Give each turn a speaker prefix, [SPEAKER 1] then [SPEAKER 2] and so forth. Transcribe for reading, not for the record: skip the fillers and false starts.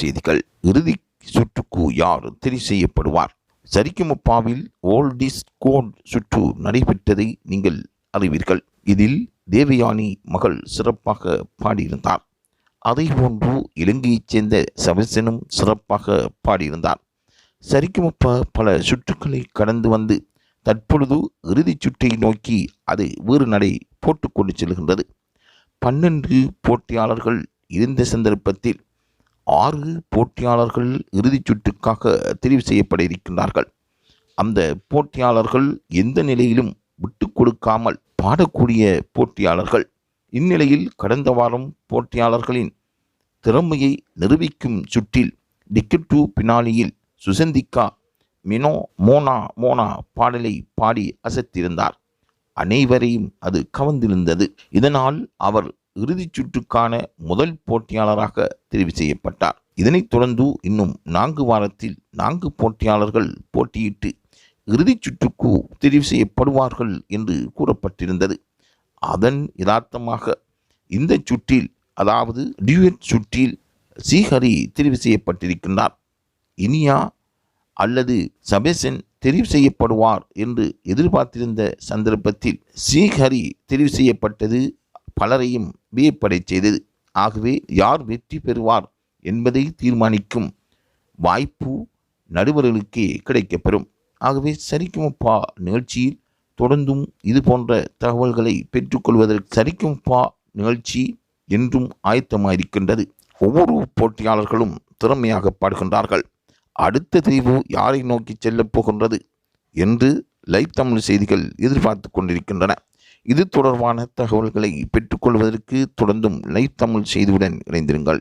[SPEAKER 1] செய்திகள். இறுதி சுற்றுக்கு யார் தெரிவு செய்யப்படுவார்? சரிகமபாவில் ஓல்டிஸ் கோல்ட் சுற்று நடைபெற்றதை நீங்கள் அறிவீர்கள். இதில் தேவயானி மகள் சிறப்பாக பாடியிருந்தார். அதேபோன்று இலங்கையைச் சேர்ந்த சபசனும் சிறப்பாக பாடியிருந்தார். சரிகமப பல சுற்றுக்களை கடந்து வந்து தற்பொழுது இறுதிச் சுற்றை நோக்கி அது வேறு நடை போட்டுக்கொண்டு செல்கின்றது. 12 போட்டியாளர்கள் இருந்த சந்தர்ப்பத்தில் 6 போட்டியாளர்கள் இறுதிச் சுற்றுக்காக தெரிவு செய்யப்பட இருக்கின்றார்கள். அந்த போட்டியாளர்கள் எந்த நிலையிலும் விட்டு கொடுக்காமல் பாடக்கூடிய போட்டியாளர்கள். இந்நிலையில் கடந்த வாரம் போட்டியாளர்களின் திறமையை நிரூபிக்கும் சுற்றில் டிக்கெட் டு பினாலியில் சுசந்திகா மினோ மோனா மோனா பாடலை பாடி அசத்திருந்தார். அனைவரையும் அது கவர்ந்திருந்தது. இதனால் அவர் இறுதிச் சுற்றுக்கான முதல் போட்டியாளராக தெரிவு செய்யப்பட்டார். இதனைத் தொடர்ந்து இன்னும் 4 வாரத்தில் 4 போட்டியாளர்கள் போட்டியிட்டு இறுதிச் சுற்றுக்கு தெரிவு செய்யப்படுவார்கள் என்று கூறப்பட்டிருந்தது. அதன் யதார்த்தமாக இந்த சுற்றில், அதாவது டியூட் சுற்றில் ஸ்ரீஹரி தெரிவு செய்யப்பட்டிருக்கின்றார். இனியா அல்லது சபேசன் தெரிவு செய்யப்படுவார் என்று எதிர்பார்த்திருந்த சந்தர்ப்பத்தில் ஸ்ரீஹரி தெரிவு செய்யப்பட்டது பலரையும் வியப்படை செய்தது. ஆகவே யார் வெற்றி பெறுவார் என்பதை தீர்மானிக்கும் வாய்ப்பு நடுவர்களுக்கே கிடைக்கப்பெறும். ஆகவே சரிகமபா நிகழ்ச்சியில் தொடர்ந்தும் இது போன்ற தகவல்களை பெற்றுக்கொள்வதற்கு சரிகமபா நிகழ்ச்சி என்றும் ஆயத்தமாயிருக்கின்றது. ஒவ்வொரு போட்டியாளர்களும் திறமையாக பாடுகின்றார்கள். அடுத்த தெரிவு யாரை நோக்கி செல்லப் போகின்றது என்று லைவ் தமிழ் செய்திகள் எதிர்பார்த்து கொண்டிருக்கின்றன. இது தொடர்பான தகவல்களை பெற்றுக்கொள்வதற்கு தொடர்ந்தும் லைவ் தமிழ் செய்தியுடன் இணைந்திருங்கள்.